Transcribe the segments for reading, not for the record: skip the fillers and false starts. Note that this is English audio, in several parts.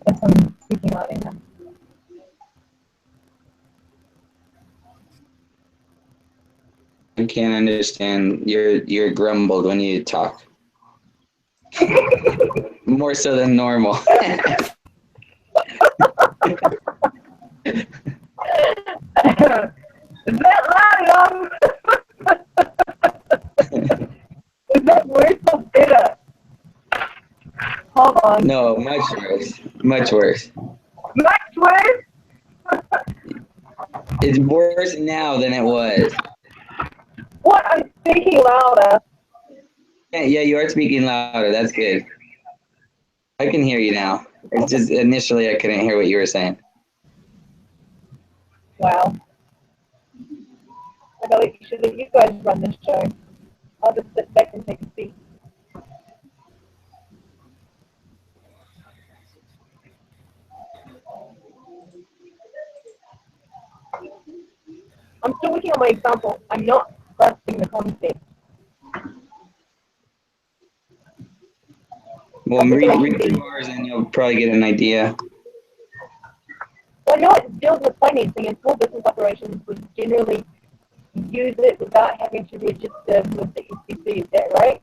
Yes, I'm speaking loud enough. I can't understand. You're grumbled when you talk. More so than normal. Is that loud enough? Is that worse or better? Hold on. No, much worse. Much worse. Much worse? It's worse now than it was. What? I'm speaking louder. Yeah, you are speaking louder. That's good. I can hear you now. It's just initially I couldn't hear what you were saying. Wow. I feel like you guys run this show. I'll just sit back and take a seat. I'm still working on my example. I'm not grasping the concept. Well, read through ours and you'll probably get an idea. Well, I know it deals with financing, and small business operations would generally use it without having to register with the SEC. Is that right?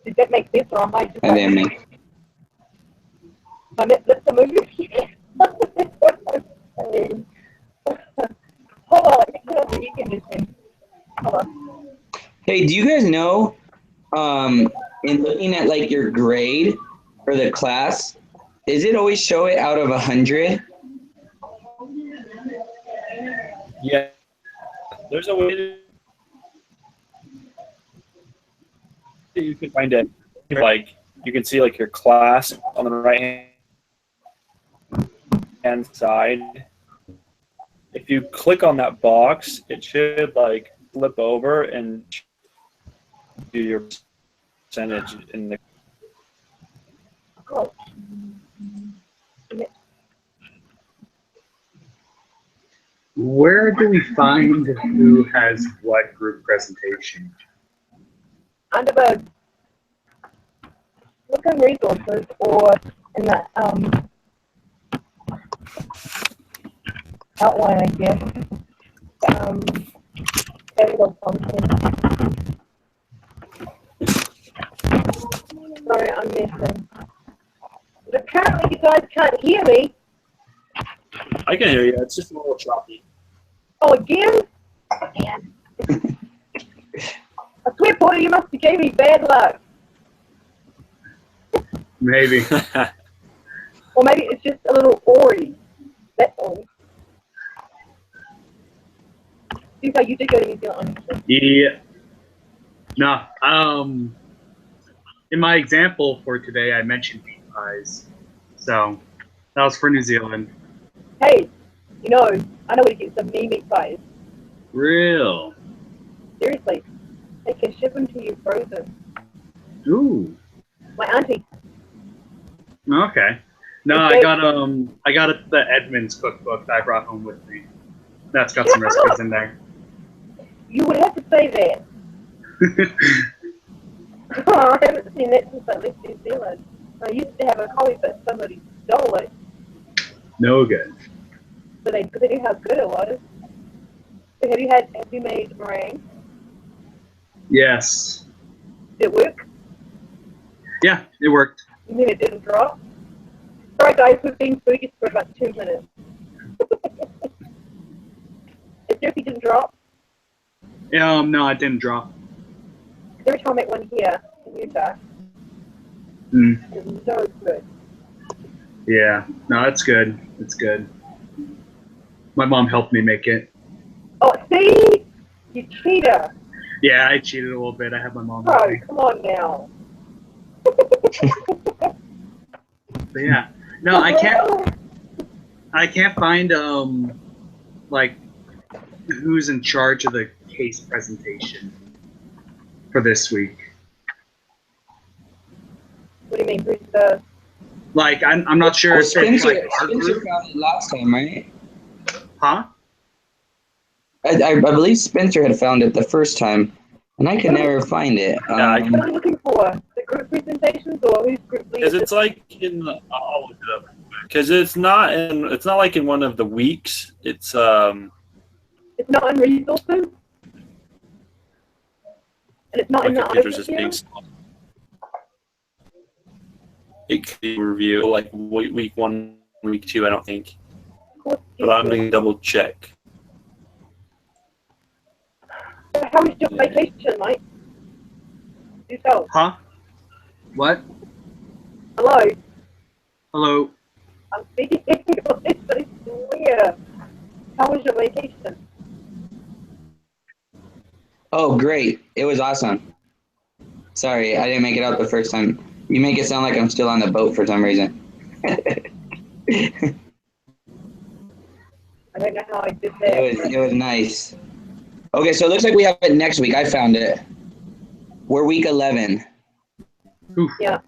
Does that make sense, or am I just... I didn't mean. That's the movie. Hold on, let me put up the you can just say. Hold on. Hey, do you guys know, in looking at like your grade for the class, does it always show it out of 100? Yeah, there's a way that you can find it. Like you can see like your class on the right hand side. If you click on that box, it should like flip over and do your percentage in the. Oh. Where do we find who has what group presentation? Under the look in resources or in the outline, I guess. Table content. Sorry, I'm missing. But apparently you guys can't hear me. I can hear you. It's just a little choppy. Oh, again? Again. I swear, Porter, you must have gave me bad luck. Maybe. Or maybe it's just a little Ori. That's all. Seems like you did go to New Zealand. Yeah. No. In my example for today, I mentioned meat pies. So that was for New Zealand. Hey, you know, I know where to get some meat pies. Real. Seriously. They can ship them to you frozen. Ooh. My auntie. Okay. No, I got it the Edmonds cookbook that I brought home with me. That's got some recipes in there. You would have to say that. I haven't seen that since I left New Zealand. I used to have a copy, but somebody stole it. No good. But they knew how good it was. So have you made meringue? Yes. Did it work? Yeah, it worked. You mean it didn't drop? Sorry guys, we've been focused for about 2 minutes. Is Jerky didn't drop? No, it didn't drop. Every time I make one here in Utah, it's so good. Yeah. No, it's good. It's good. My mom helped me make it. Oh, see? You cheater. Yeah, I cheated a little bit. I had my mom Oh, help me. come on now. But yeah. No, I can't find like who's in charge of the case presentation for this week. What do you mean, who's the... Like I'm not sure Well, if it's like our Spencer group. found it last time, right? Huh? I believe Spencer had found it the first time, and I could never find it. What are you looking for? The group presentations or know whose group leader. Because it's like in the, I'll look it up. Because it's not like in one of the weeks. It's It's not in resources. And it's not my in the computer's just IPCM. being slow. It could be review like week 1, week 2. I don't think, Of course, but I'm gonna double check. How was your vacation, mate? Yourself. Huh? What? Hello. Hello. I'm speaking English, but it's weird. How was your vacation? Oh, great. It was awesome. Sorry, I didn't make it out the first time. You make it sound like I'm still on the boat for some reason. I don't know how I did that. It was nice. Okay, so it looks like we have it next week. I found it. We're week 11. Yeah.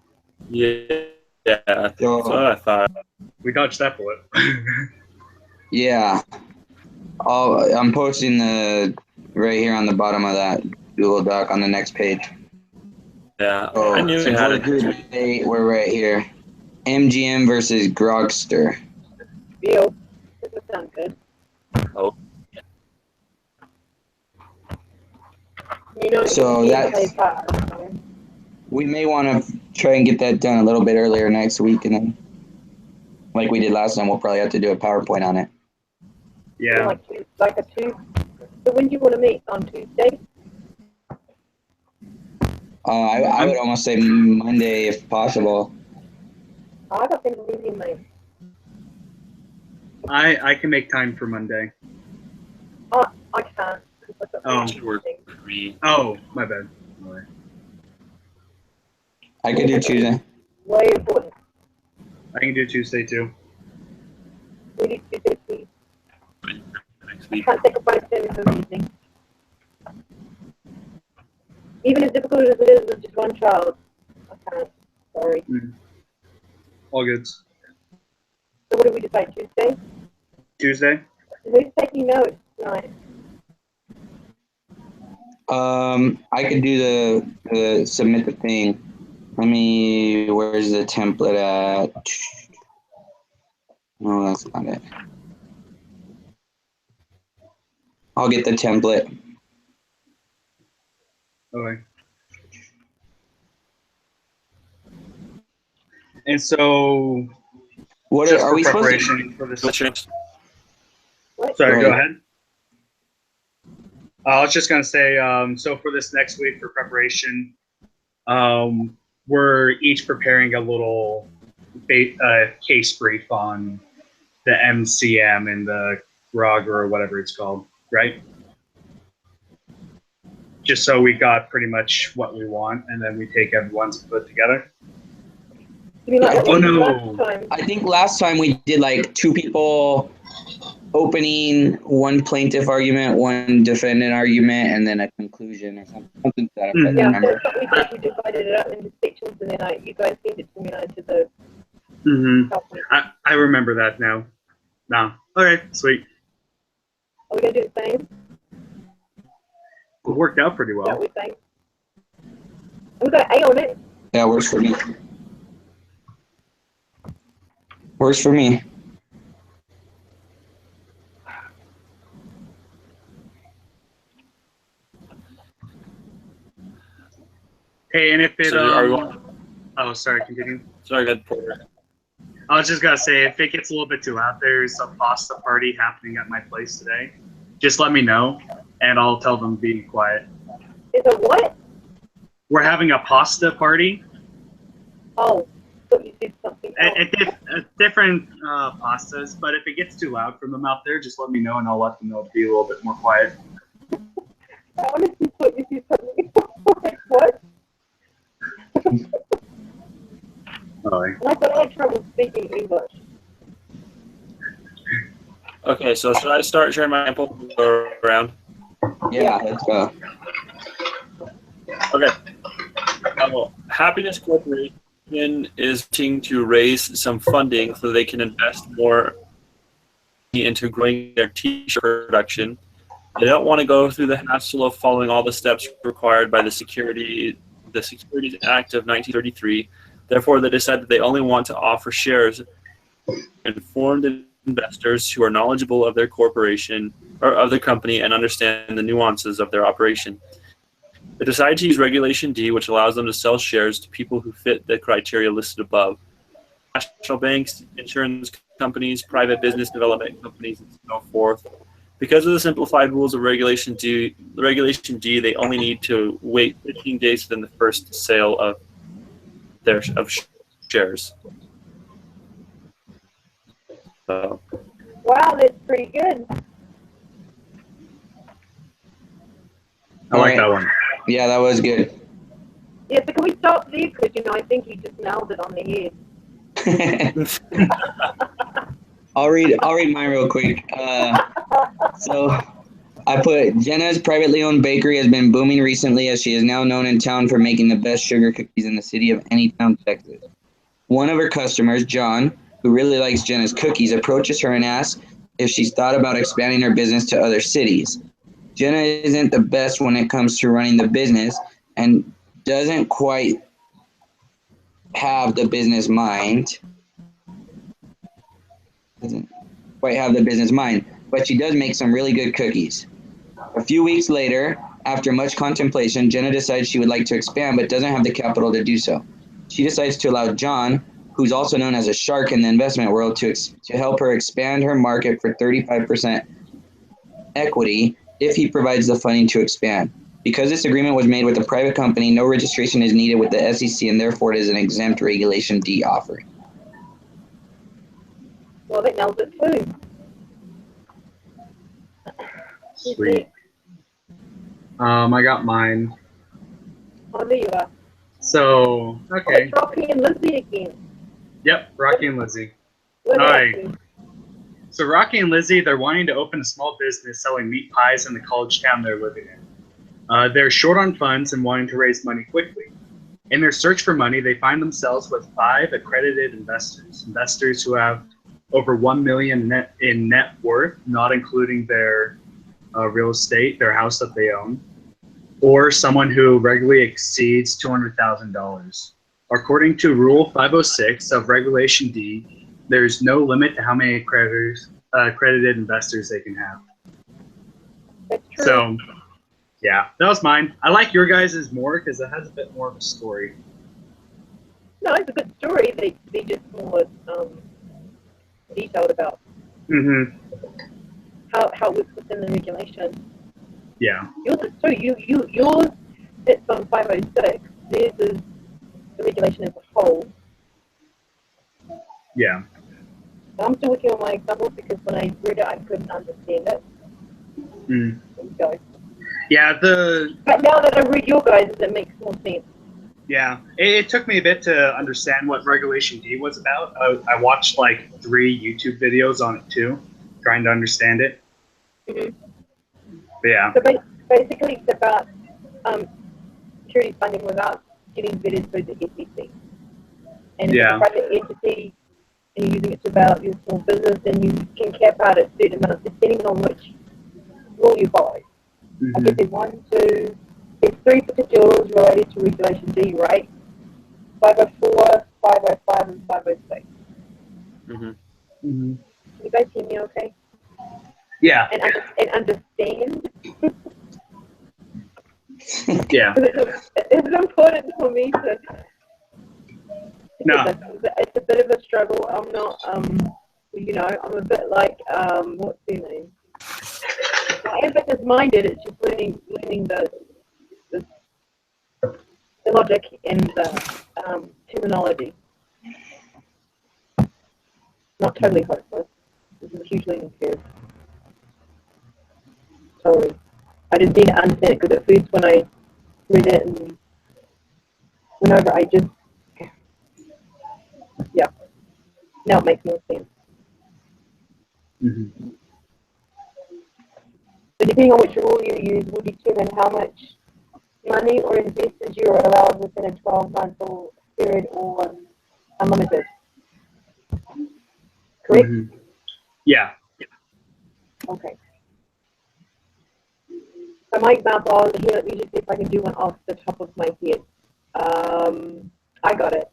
Yeah, that's what I thought. We dodged that bullet. Yeah. I'm posting the right here on the bottom of that Google Doc on the next page. Yeah, Oh, I knew it since had we're it. Group A, we're right here. MGM versus Grogster. Deal. This would sound good. Oh. You know, So you that's- play cards, so. We may want to try and get that done a little bit earlier next week, and then, like we did last time, we'll probably have to do a PowerPoint on it. Yeah. Like a two. So when do you want to meet? On Tuesday? I would almost say Monday if possible. Oh, I got things busy, mate. I can make time for Monday. Oh, I can't. Oh. Should work for me. Oh, my bad. Alright. I could do Tuesday. Way important. I can do Tuesday too. We need to do this. Next I week. can't sacrifice them for anything. Even as difficult as it is with just one child. I can't. Sorry. All good. So what did we decide? Tuesday? Tuesday? Who's taking notes tonight? I could do the submit the thing. Where's the template at? No, that's not it. I'll get the template. Okay. And so, What just are for we supposed to? preparation for this. What's yours? What? Sorry, go Right. ahead. I was just gonna say, so for this next week for preparation, we're each preparing a little case brief on the MCM and the GROG or whatever it's called, right? Just so we got pretty much what we want, and then we take everyone's put together. You mean like Oh, no. last time? I think last time we did like 2 people opening, 1 plaintiff argument, 1 defendant argument, and then a conclusion or something to that effect. Mhm. Yeah, Remember? that's what we did. We divided it up into sections, and then you guys sent it to me and I did the Mm-hmm. PowerPoint. I remember that now. No. Okay, sweet. Are we going to do the same? It worked out pretty Is that well. what we're saying? We got A on it. Yeah, works for me. Works for me. Hey, and if it, So are we oh, sorry, continue. Sorry, good Porter. I was just gonna say, if it gets a little bit too loud, there's a pasta party happening at my place today. Just let me know, and I'll tell them to be quiet. Is it what? We're having a pasta party, Oh, thought you said something else. different pastas. But if it gets too loud from them out there, just let me know, and I'll let them know to be a little bit more quiet. I honestly thought you said something else. Like, what? Oh, And I thought I had trouble speaking English. Okay, so should I start sharing my sample around? Yeah, let's go. Okay. Happiness Corporation is looking to raise some funding so they can invest more into growing their t-shirt production. They don't want to go through the hassle of following all the steps required by the Securities Act of 1933, Therefore, they decide that they only want to offer shares informed investors who are knowledgeable of their corporation or of the company and understand the nuances of their operation. They decide to use Regulation D, which allows them to sell shares to people who fit the criteria listed above. National banks, insurance companies, private business development companies, and so forth. Because of the simplified rules of Regulation D, they only need to wait 15 days within the first sale of their shares. So, Wow, that's pretty good. I like Alright. that one. Yeah, that was good. Yeah, so can we stop there? Because, I think you just nailed it on the head. I'll read mine real quick. So I put Jenna's privately owned bakery has been booming recently as she is now known in town for making the best sugar cookies in the city of Anytown, Texas. One of her customers, John, who really likes Jenna's cookies, approaches her and asks if she's thought about expanding her business to other cities. Jenna isn't the best when it comes to running the business and doesn't quite have the business mind. But she does make some really good cookies. A few weeks later, after much contemplation, Jenna decides she would like to expand but doesn't have the capital to do so. She decides to allow John, who's also known as a shark in the investment world, to help her expand her market for 35% equity if he provides the funding to expand. Because this agreement was made with a private company, no registration is needed with the SEC, and therefore it is an exempt Regulation D offering. Well, that nails it too. Sweet. I got mine. Oh, there you are. So, Oh, okay. it's Rocky and Lizzie again. Yep, Rocky and Lizzie. What All are right. they up to? So Rocky and Lizzie, they're wanting to open a small business selling meat pies in the college town they're living in. They're short on funds and wanting to raise money quickly. In their search for money, they find themselves with 5 accredited investors who have over $1 million in net worth, not including their real estate, their house that they own, or someone who regularly exceeds $200,000. According to Rule 506 of Regulation D, there's no limit to how many accredited investors they can have. That's true. So, yeah, that was mine. I like your guys' more because it has a bit more of a story. No, it's a good story. They just more detailed about Mm-hmm. how it works within the regulation. Yeah. Yours is too. Yours sits on 506. Theirs is the regulation as a whole. Yeah. I'm still working on my examples because when I read it, I couldn't understand it. Mm. There you go. Yeah. But now that I read your guys, it makes more sense. Yeah. It took me a bit to understand what Regulation D was about. I watched like 3 YouTube videos on it too, trying to understand it. Mm-hmm. But yeah. So basically, it's about securities funding without getting vetted through the SEC. And if Yeah. it's a private entity and you're using it to develop your small business, then you can cap out at certain amounts depending on which rule you follow. I guess there's 3 particular rules related to Regulation D, right? 504, 505, and 506. mm-hmm. Mm-hmm. Can you guys hear me okay? Yeah. And understand? Yeah. It's important for me to... No. It's a bit of a struggle. I'm not, I'm a bit like, what's their name? I am business-minded. It's just learning the logic and the terminology. Not totally hopeless. This is a huge learning curve. So I didn't need to understand it because at first when I read it and went over, I just, yeah. Now it makes more sense. Mm-hmm. So depending on which rule you use will determine how much money or investors you are allowed within a 12-month period or unlimited. Correct? Mm-hmm. Yeah. Okay. So my example here, let me just see if I can do one off the top of my head. I got it.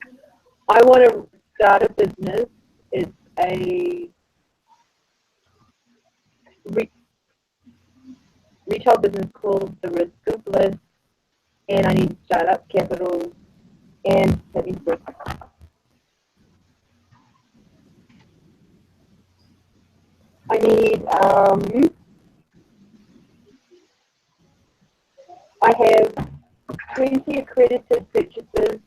I want to start a business. It's a retail business called The Risk of Bliss, and I need startup capital and savings risk. I need, I have 20 accredited purchases,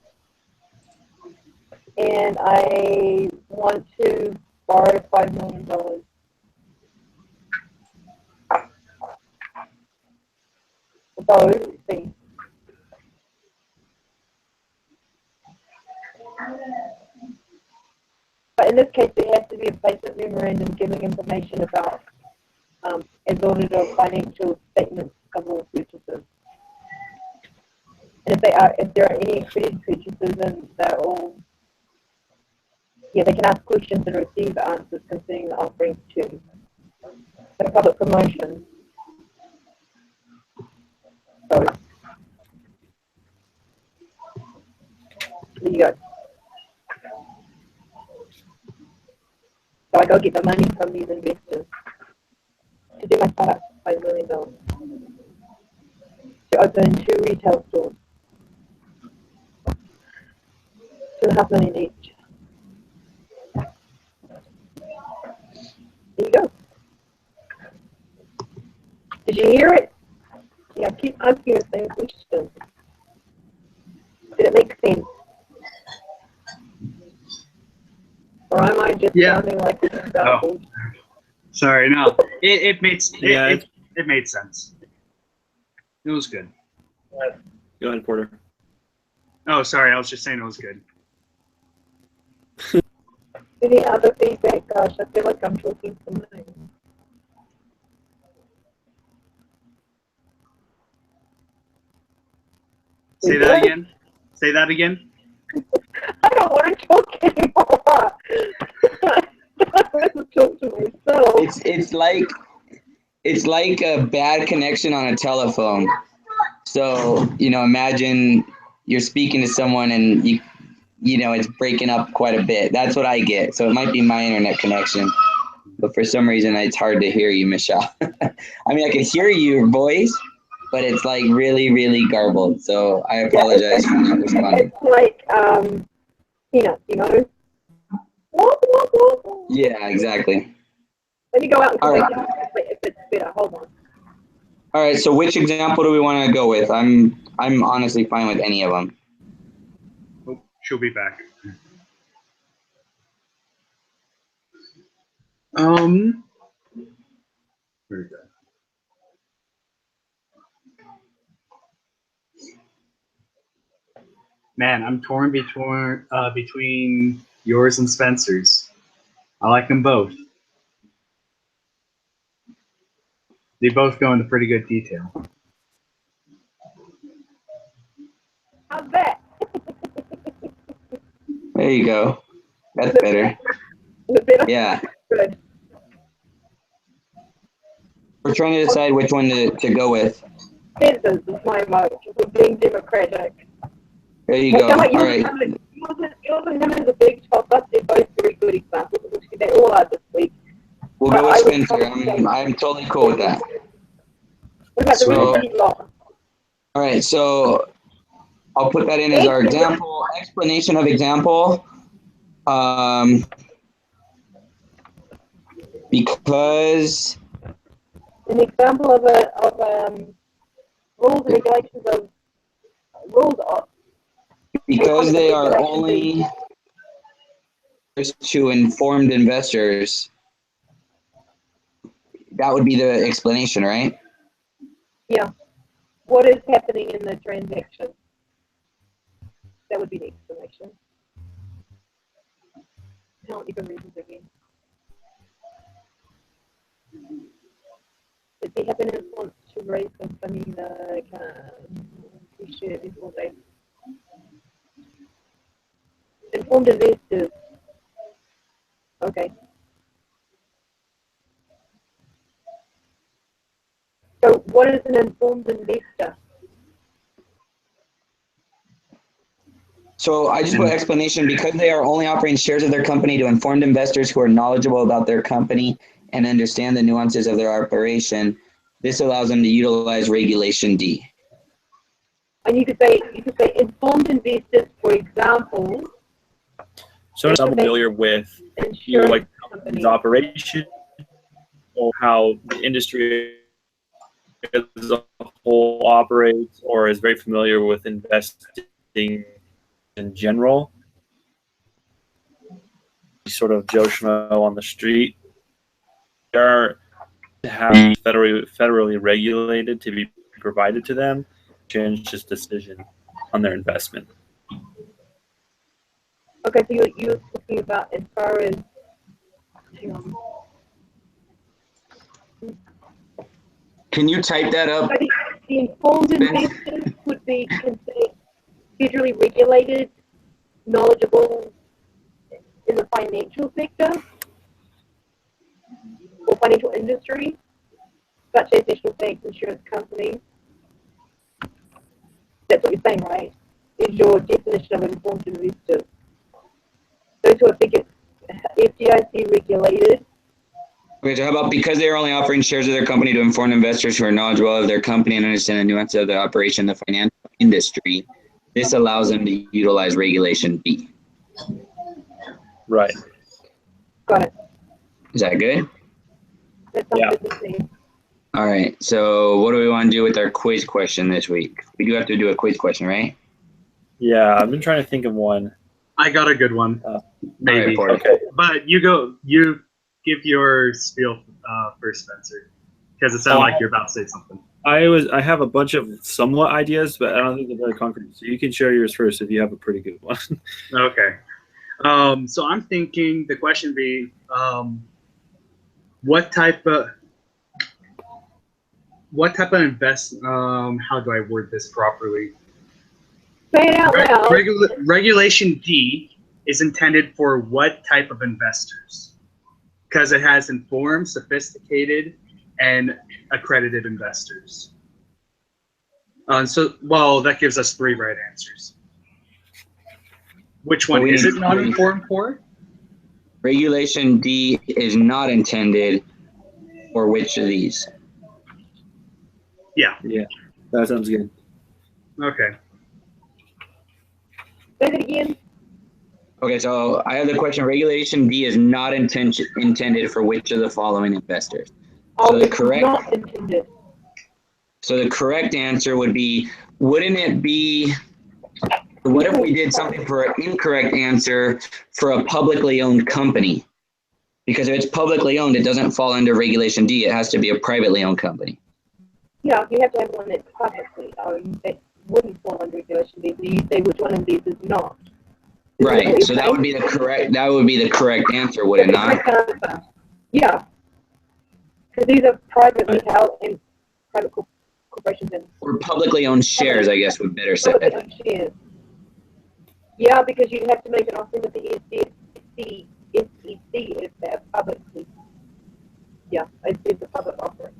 and I want to borrow $5 million. So, see. But in this case, there has to be a placement memorandum giving information about as audited of financial statements of all purchases. And if there are any accredited purchases, then they're all, they can ask questions and receive answers concerning the offerings too. So public promotion. So, there you go. So I go get the money from these investors to do my startup, $5 million, to open 2 retail stores, $2.5 million each. There you go. Did you hear it? Yeah, keep asking the same question. Did it make sense? Or am I just sounding like a Oh. Sorry, no. It made it made sense. It was good. Go ahead, Porter. Oh, sorry. I was just saying it was good. Any other feedback? Gosh, I feel like I'm talking to me. Say that again. Say that again. I don't want to talk anymore. I want to talk to myself. It's like a bad connection on a telephone. So, imagine you're speaking to someone and it's breaking up quite a bit. That's what I get. So it might be my internet connection. But for some reason, it's hard to hear you, Michelle. I mean, I can hear your voice, but it's like really, really garbled. So I apologize for not responding. It's like peanuts, Yeah, exactly. Let me go out and All right. if it's better. Hold on. All right. So which example do we want to go with? I'm honestly fine with any of them. Oh, she'll be back. Very good. Man, I'm torn between yours and Spencer's. I like them both. They both go into pretty good detail. How's that? There you go. That's better. Is it better? Yeah. Good. We're trying to decide which one to go with. Spencer's is my vote. We're being democratic. There you go. All right. Yours and him is a big top-up. They're both very good examples. They all are this week. We'll go with Spencer. I'm totally cool with that. What about the repeat law? All right. So I'll put that in as our example. Explanation of example. Because An example of rules and regulations of rules of. Because they are only to informed investors. That would be the explanation, right? Yeah. What is happening in the transaction? That would be the explanation. I don't even read this again. If they have an influence to raise company that we share before they informed investors. Okay. So what is an informed investor? So I just put explanation because they are only offering shares of their company to informed investors who are knowledgeable about their company and understand the nuances of their operation. This allows them to utilize Regulation D. And you could say informed investors, for example, So I'm familiar with insurance like companies. company's operation or how the industry as a whole operates, or is very familiar with investing in general. Sort of Joe Schmo on the street. They are to have federally regulated to be provided to them, change this decision on their investment. Okay, so you're talking about as far as, hang on. Can you type that up? So the informed investors would be considered federally regulated, knowledgeable in the financial sector or financial industry, such as national banks, insurance companies. That's what you're saying, right? Is your definition of informed investors. Those who are FDIC regulated. Okay, so how about because they are only offering shares of their company to informed investors who are knowledgeable of their company and understand the nuances of the operation of the financial industry, this allows them to utilize Regulation B. Right. Got it. Is that good? That's Yeah. something to see. All right, so what do we want to do with our quiz question this week? We do have to do a quiz question, right? Yeah, I've been trying to think of one. I got a good one. Maybe. All right, Okay. But you give your spiel first, Spencer, because it sounded like you're about to say something. I have a bunch of somewhat ideas, but I don't think they're very concrete. So you can share yours first if you have a pretty good one. Okay. So I'm thinking the question would be, what type of how do I word this properly? Say it out loud. Regulation D is intended for what type of investors? Because it has informed, sophisticated, and accredited investors. That gives us 3 right answers. Which one is it not informed for? Regulation D is not intended for which of these? Yeah. Yeah, that sounds good. Okay. Say it again. Okay, so I have the question. Regulation D is not intended for which of the following investors? Oh, the it's correct- not intended. So the correct answer would be, wouldn't it be, what if we did something for an incorrect answer for a publicly owned company? Because if it's publicly owned, it doesn't fall under Regulation D. It has to be a privately owned company. Yeah, you have to have one that's publicly owned that wouldn't fall under Regulation D. So you say which one of these is not. Right. So that would be the correct answer, would it not? Yeah. Because these are privately held and private corporations and Or publicly owned shares, I guess would better say publicly it. owned shares. Yeah, because you'd have to make an offering with the SEC if they're publicly. Yeah, it's a public offering.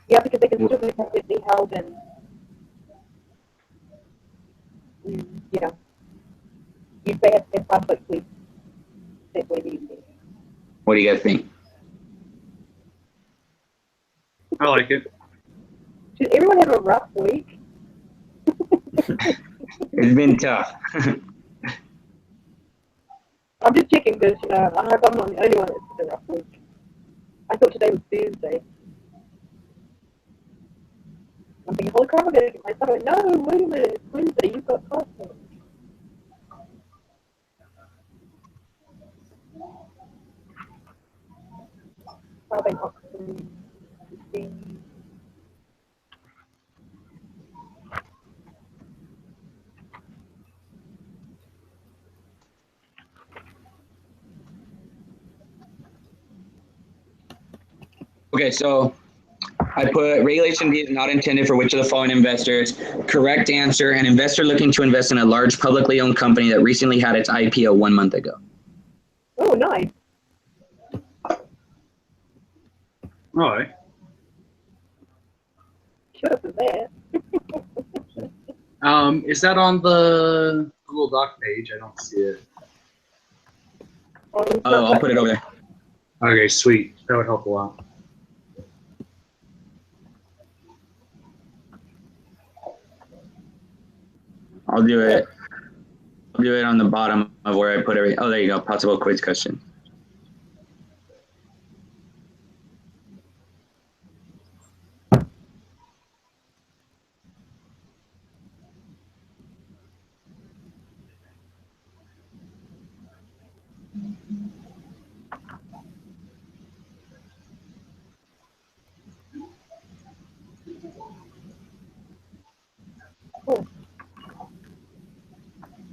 Yeah, because they can still be privately held and yeah. They have to publicly. That's what it is. What do you guys think? I like it. Should everyone have a rough week? It's been tough. I'm just checking because I hope I'm not the only one that's had a rough week. I thought today was Thursday. I'm thinking, holy crap, I'm going to get my son. No, wait a minute, it's Wednesday, you've got classes. Probably Oxford, 15. Okay, so I put Regulation D is not intended for which of the following investors? Correct answer, an investor looking to invest in a large publicly owned company that recently had its IPO 1 month ago. Oh, nice. All right. should have been there. Is that on the Google Doc page? I don't see it. Oh, I'll put it over there. Okay, sweet. That would help a lot. I'll do it. I'll do it on the bottom of where I put everything. Oh, there you go. Possible quiz question.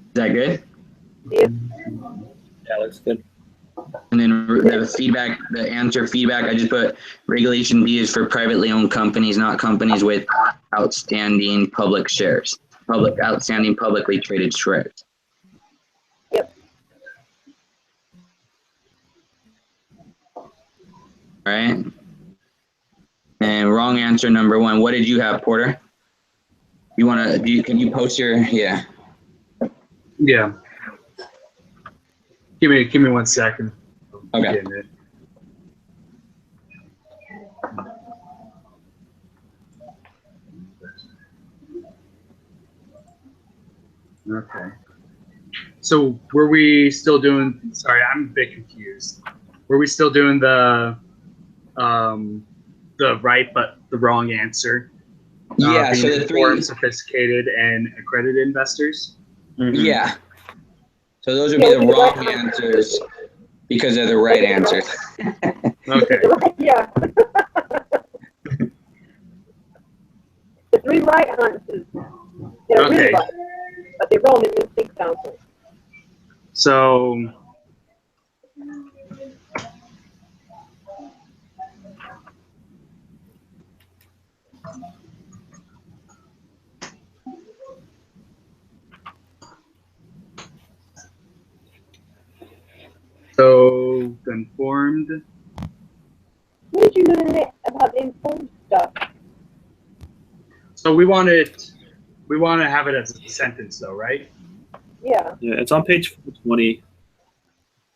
Is that good? Yep. Yeah, looks good. And then the feedback, the answer feedback, I just put Regulation B is for privately owned companies, not companies with outstanding public shares, outstanding publicly traded shares. Yep. All right. And wrong answer number 1. What did you have, Porter? You want to? Can you post your? Yeah. Yeah. Give me 1 second. Okay. Getting it. Okay. So were we still doing? Sorry, I'm a bit confused. Were we still doing the right but the wrong answer? Yeah. Being So the informed, 3. sophisticated, and accredited investors. Mhm. Yeah. So those would be the wrong answers because they're the right answers. Okay. Yeah. The 3 right answers. They're Okay. really right, but they're wrong in this example. So. So informed. What did you learn about the informed stuff? So we want to have it as a sentence, though, right? Yeah. Yeah, it's on page 420.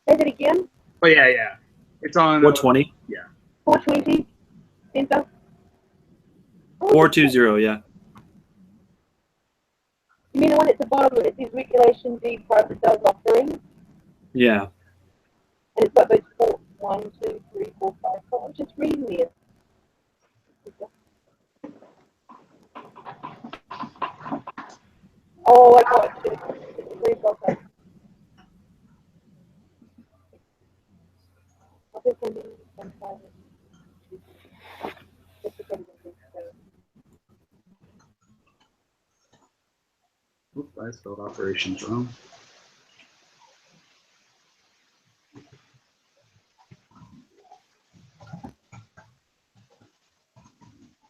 Say that again. Oh yeah. It's on 420? 420. Center. 420, yeah. You mean the one at the bottom where it says Regulation D private sales offering? Yeah. And it's got those 4, 1, 2, 3, 4, 5. Oh, I'm just reading this. Oh, I got it. It's okay. I think I'm doing some private. Oops, I spelled operations wrong.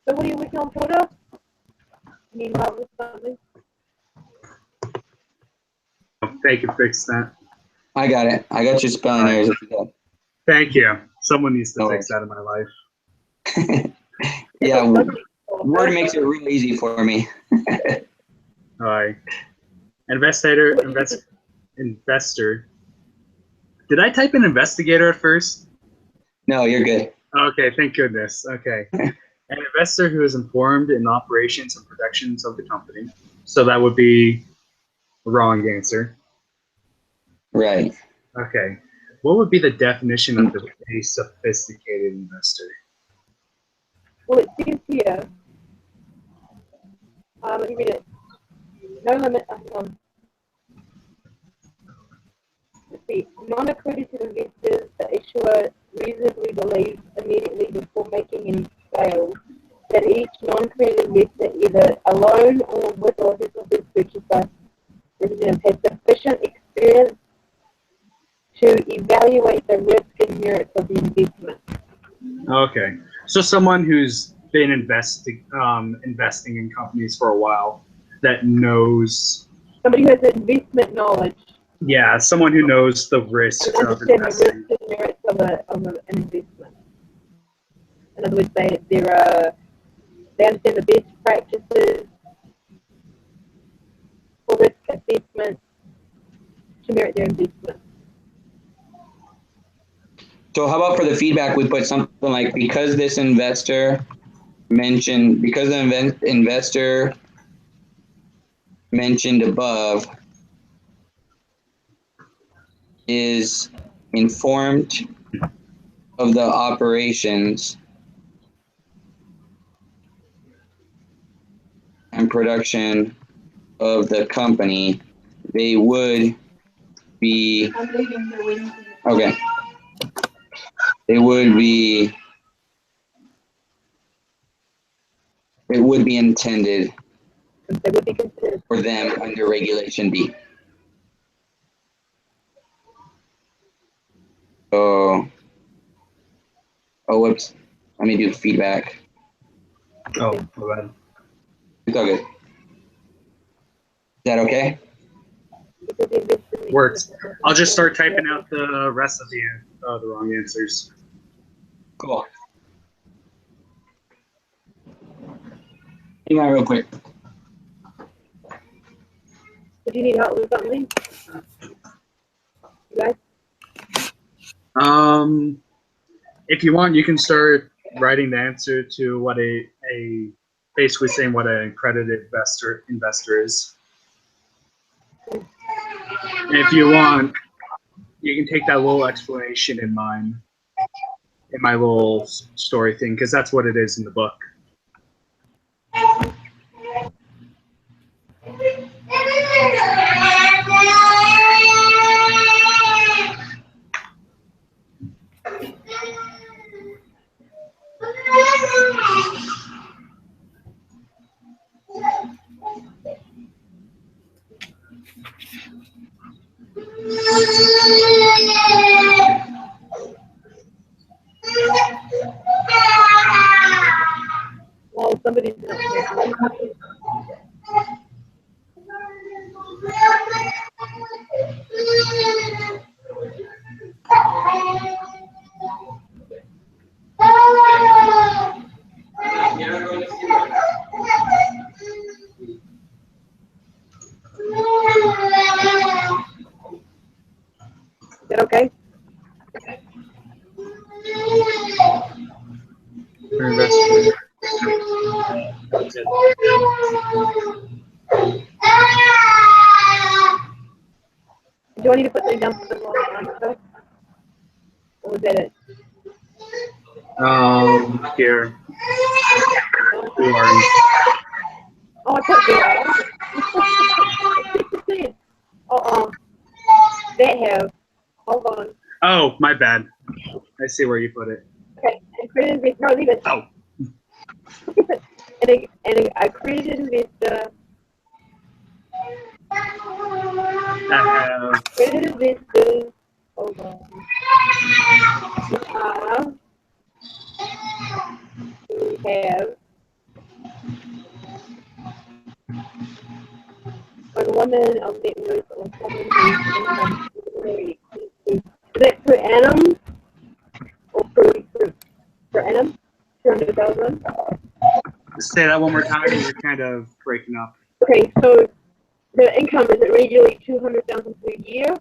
So what are you working on, Porter? You need help with something? Thank you for fixing that. I got it. I got your spelling errors. Thank you. Someone needs to No fix worries. that in my life. Yeah. Word makes it real easy for me. All right. Investor. Did I type in investigator at first? No, you're good. Okay, thank goodness. Okay. An investor who is informed in operations and productions of the company. So that would be the wrong answer. Right. Okay. What would be the definition of a sophisticated investor? Well, it says here, let me read it. No limit, let's see, non-accredited investors, the issuer reasonably believes immediately before making any sales that each non-accredited investor, either alone or with or his or his purchaser representative, has sufficient experience to evaluate the risk and merits of the investment. Okay. So someone who's been investing in companies for a while that knows. Somebody who has investment knowledge. Yeah, someone who knows the risks And of understand the investing. risks and merits of an investment. In other words, they're They understand the best practices for risk assessment to merit their investment. So how about for the feedback, we put something like, because the investor mentioned above is informed of the operations and production of the company, they would be, okay. It would be intended They would be considered. for them under Regulation B. Oh, whoops. Let me do feedback. Oh, my bad. It's all good. Is that okay? Works. I'll just start typing out the rest of the wrong answers. Cool. Hang on real quick. Do you need help with something? You guys? If you want, you can start writing the answer to what a basically saying what an accredited investor is. And if you want, you can take that little explanation in my little story thing, because that's what it is in the book. Well, somebody's not here. Is that okay? Investor. Do I need to put something down for the long stuff? Or was that it? Here. Oh, I put that. That have. Hold on. Oh, my bad. I see where you put it. Okay. Accredited, no, leave it. Oh. and accredited investor. Accredited investors. Hold on. We have. A woman of net worth or someone is that per annum or per annum? 200,000? Say that one more time. You're kind of breaking up. Okay, so the income is it regularly 200,000 per year?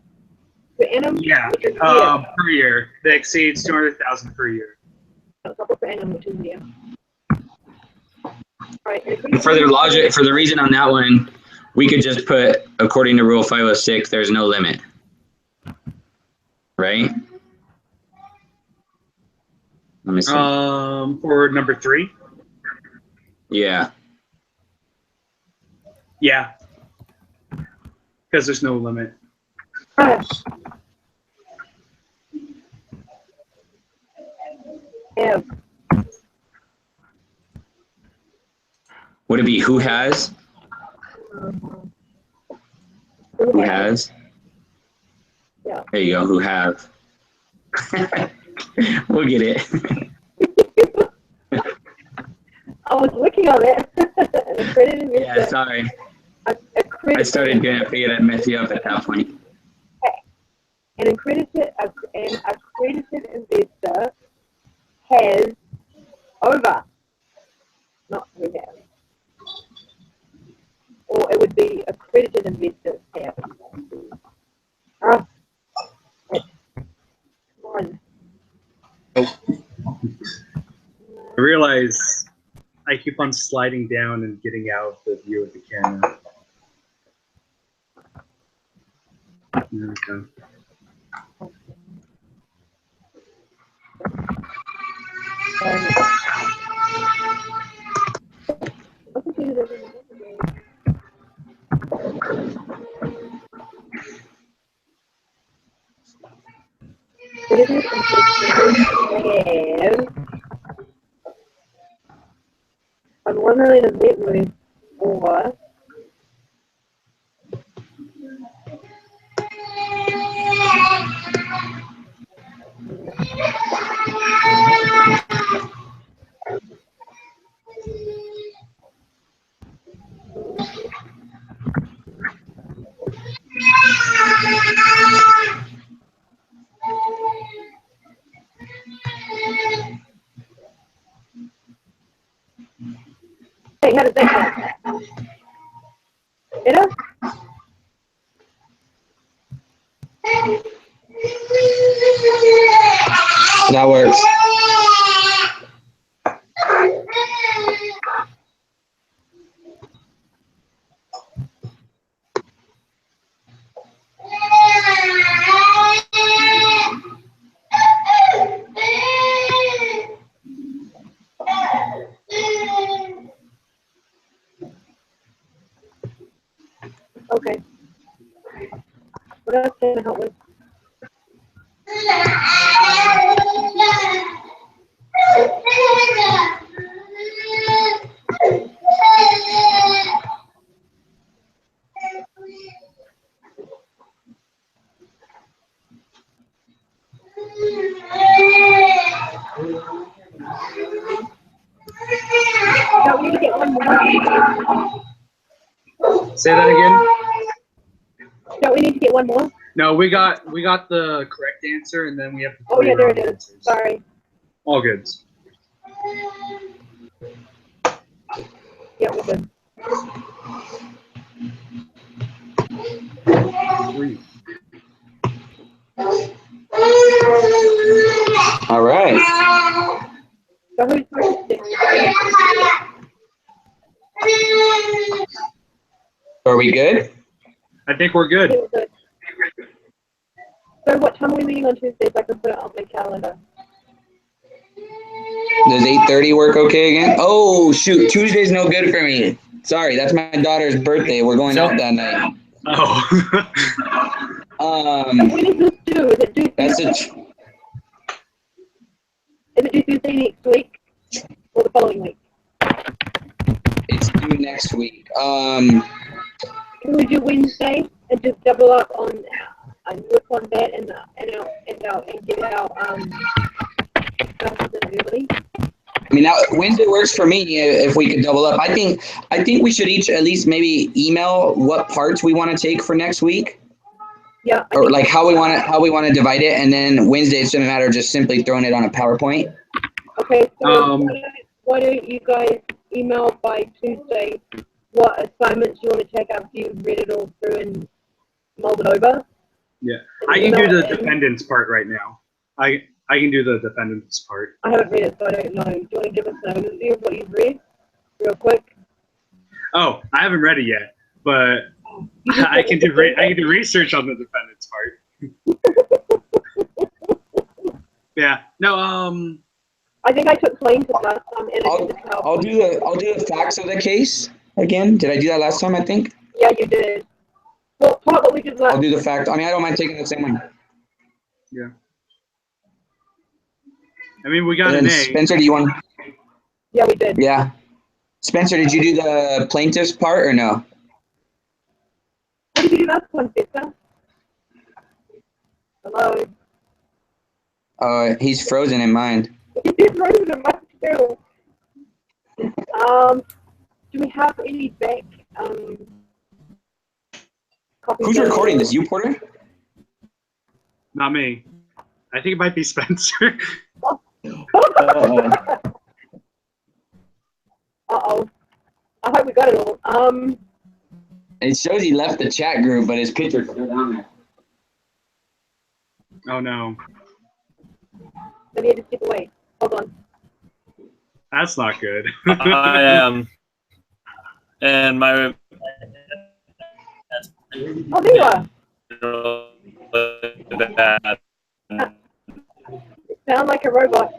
Per annum? Yeah, per year. That exceeds 200,000 per year. Per annum, which is year. Right. And for the reason on that one, we could just put, according to Rule 506, there's no limit. Right? Let me see. For number 3? Yeah. Yeah. Because there's no limit. Yeah. Would it be who has? Who has? Yeah. There you go, who have. We'll get it. I was looking on it. An accredited investor. Yeah, sorry. I started getting it figured I'd mess you up at that point. Okay. An accredited investor has over not we have. Or it would be accredited investors have. Ah, come on. I realize I keep on sliding down and getting out of the view of the camera. Okay. Business investors have on $1 million of net worth or hey, how does that sound? Better? That works. Okay. What else can I help with? Don't we need to get one more? Say that again. Don't we need to get one more? No, we got the correct answer, and then we have the Oh yeah, there it wrong is. answers. Sorry. All good. Yeah, we're good. Sweet. All right. So who's first? Are we good? I think we're good. Yeah, we're good. So what time are we meeting on Tuesday so I can put it on my calendar? Does 8:30 work okay again? Oh, shoot. Tuesday's no good for me. Sorry, that's my daughter's birthday. We're going out that night. Oh. When is this due? Is it due That's Tuesday? a Is it due Tuesday next week or the following week? it's due next week. Can we do Wednesday and just double up on and work on that and get our stuff early? I mean, Wednesday works for me if we could double up. I think we should each at least maybe email what parts we want to take for next week, Yeah. or like how we want to divide it, and then Wednesday it's a matter of just simply throwing it on a PowerPoint. Okay. So why don't you guys email by Tuesday what assignments you want to take after you've read it all through and mulled it over? Yeah, I can do the dependence part right now. I can do the dependence part. I haven't read it, so I don't know. Do you want to give us an overview of what you've read, real quick? Oh, I haven't read it yet, but I can do research on the dependence part. Yeah. No. I think I took plaintiff last time, and I'll do the facts of the case again. Did I do that last time? I think. Yeah, you did. Well, part what we did last. I'll do the fact. I mean, I don't mind taking the same one. Yeah. I mean, we got an A. Spencer, do you want? Yeah, we did. Yeah. Spencer, did you do the plaintiff's part or no? What did you do last one, Spencer? Hello. He's frozen in mine. He's frozen in my too. Do we have any back copies? Who's recording this? You, Porter? Not me. I think it might be Spencer. Uh-oh. Uh-oh. I hope we got it all. It shows he left the chat group, but his picture's still down there. Oh no, Let me just skip away. Hold on. that's not good. I am. And my. Oh, there you are. You sound like a robot.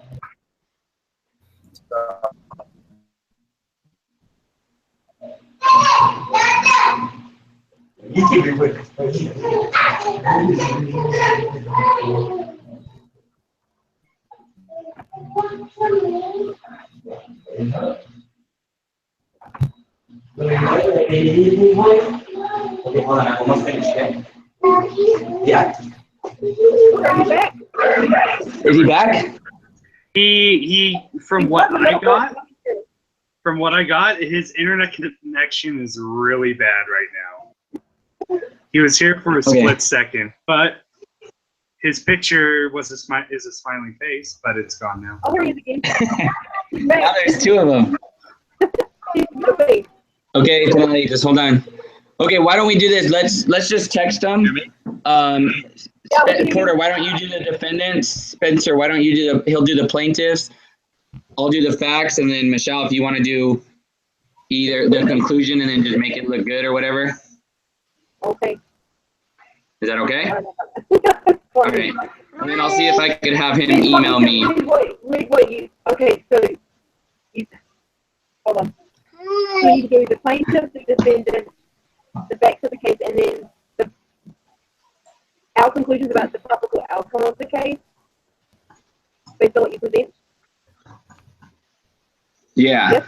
Okay, hold on. I almost finished. Okay? Yeah. Are you back? Is he back? He from what I got, his internet connection is really bad right now. He was here for a split second, but his picture was is a smiling face, but it's gone now. Oh, here he is again. He's Now back. there's two of them. He's moving. Okay, Tonali, just hold on. Okay, why don't we do this? Let's just text them. Porter, why don't you do the defendants? Spencer, why don't you do he'll do the plaintiffs. I'll do the facts, and then Michelle, if you want to do either the conclusion and then just make it look good or whatever. Okay. Is that okay? All right. And then I'll see if I could have him email me. Read what you, okay, so, you, hold on. So you do the plaintiff, the defendant, the facts of the case, and then our conclusions about the probable outcome of the case, based on what you present? Yeah. Yep.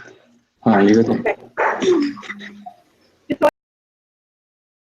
All right, you got Okay.